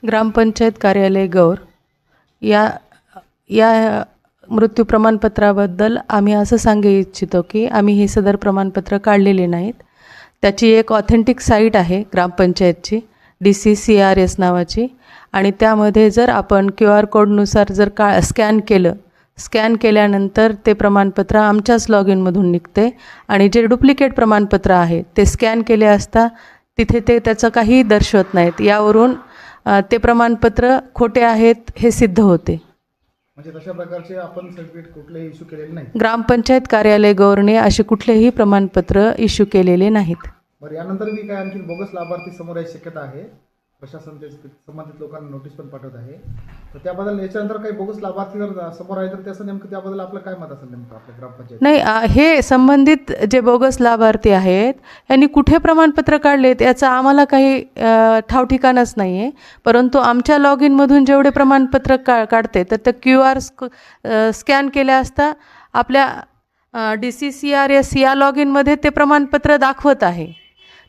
ग्रामपंचायत कार्यालय गौर या या मृत्यू प्रमाणपत्राबद्दल आम्ही असं सांगू इच्छितो की आम्ही हे सदर प्रमाणपत्र काढलेले नाहीत. त्याची एक ऑथेंटिक साईट आहे ग्रामपंचायतची DCCRS नावाची, आणि त्यामध्ये जर आपण QR कोडनुसार जर स्कॅन केल्यानंतर ते प्रमाणपत्र आमच्याच लॉग इनमधून निघते, आणि जे डुप्लिकेट प्रमाणपत्र आहे ते स्कॅन केले असता तिथे ते त्याचं काही दर्शवत नाहीत. यावरून ते प्रमाणपत्र खोटे आहेत हे सिद्ध होते. म्हणजे तशा प्रकारचे आपण सर्टिफिकेट कुठलेही इश्यू केलेले नाही. ग्रामपंचायत कार्यालय गौरने असे कुठलेही प्रमाणपत्र इश्यू केलेले नाहीत. बरं, यानंतर मी काय आणखी बोगस लाभार्थी समोर यायची शक्यता आहे. प्रशासन संबंधित लोकांना नोटीस पण पाठवत आहे. तर त्याबद्दल याच्यानंतर काही बोगस लाभार्थी जर समोर आहे तर त्याचं नेमकं त्याबद्दल आपलं काय मत असेल नेमकं आपल्या ग्रामपंचायत? नाही, हे संबंधित जे बोगस लाभार्थी आहेत यांनी कुठे प्रमाणपत्र काढलेत याचा आम्हाला काही ठाव ठिकाणच नाही आहे. परंतु आमच्या लॉग इनमधून जेवढे प्रमाणपत्र काढते तर ते QR स्कॅन केल्या असता आपल्या DCCRS या लॉग इनमध्ये ते प्रमाणपत्र दाखवत आहे.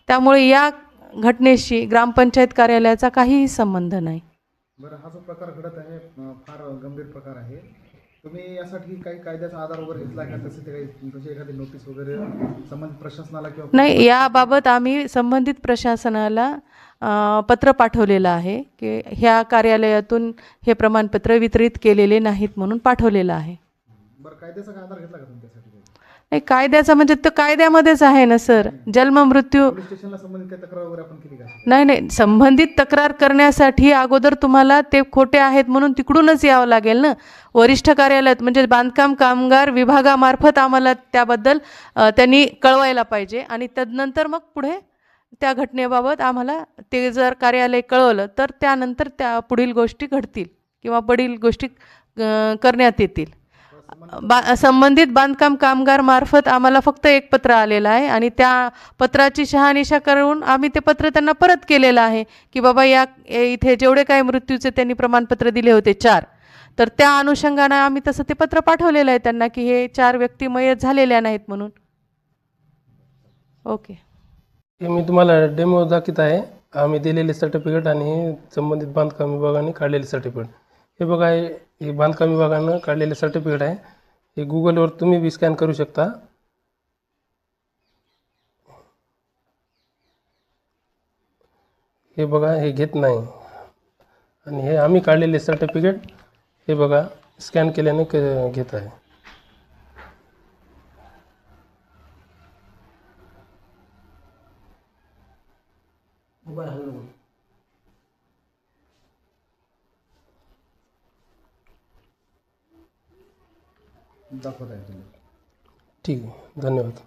त्यामुळे या घटनेशी ग्रामपंचायत कार्यालयाचा काहीही संबंध नाही. बरं, हा जो प्रकार घडत आहे फार गंभीर प्रकार आहे. तुम्ही यासाठी काही कायद्याचा आधार वगैरे घेतला का? तशी एखादी नोटीस वगैरे संबंधित प्रशासनाला किंवा नाही, याबाबत आम्ही संबंधित प्रशासनाला पत्र पाठवलेलं आहे की ह्या कार्यालयातून हे प्रमाणपत्र वितरित केलेले नाहीत म्हणून पाठवलेलं आहे. बरं, कायद्याचा काय आधार घेतला का तुम्ही त्यासाठी? नाही, कायद्याचा म्हणजे तो कायद्यामध्येच आहे ना सर. जन्म मृत्यू पोलीस स्टेशनला संबंधित काही तक्रार वगैरे आपण केली का? नाही, संबंधित तक्रार करण्यासाठी अगोदर तुम्हाला ते खोटे आहेत म्हणून तिकडूनच यावं लागेल ना. वरिष्ठ कार्यालयात म्हणजे बांधकाम कामगार विभागामार्फत आम्हाला त्याबद्दल त्यांनी कळवायला पाहिजे, आणि तदनंतर मग पुढे त्या घटनेबाबत आम्हाला ते जर कार्यालय कळवलं तर त्यानंतर त्या पुढील गोष्टी घडतील किंवा पुढील गोष्टी करण्यात येतील. संबंधित बांधकाम कामगार मार्फत आम्हाला फक्त एक पत्र आलेलं आहे, आणि त्या पत्राची शहानिशा करून आम्ही ते पत्र त्यांना परत केलेलं आहे की बाबा इथे जेवढे काही मृत्यूचे त्यांनी प्रमाणपत्र दिले होते 4, तर त्या अनुषंगानं आम्ही तसं ते पत्र पाठवलेलं आहे त्यांना की हे 4 व्यक्ती मयत झालेल्या नाहीत म्हणून. ओके, हे मी तुम्हाला डेमो दाखवत आहे. आम्ही दिलेले सर्टिफिकेट आणि संबंधित बांधकाम विभागाने काढलेले सर्टिफिकेट. हे बघा, हे बांधकाम विभागानं काढलेले सर्टिफिकेट आहे. हे गुगलवर तुम्ही बी स्कॅन करू शकता. हे बघा, हे घेत नाही, आणि हे आम्ही काढलेले सर्टिफिकेट हे बघा स्कॅन केल्याने घेत आहे. दाखवत आहे तुम्ही. ठीक आहे, धन्यवाद.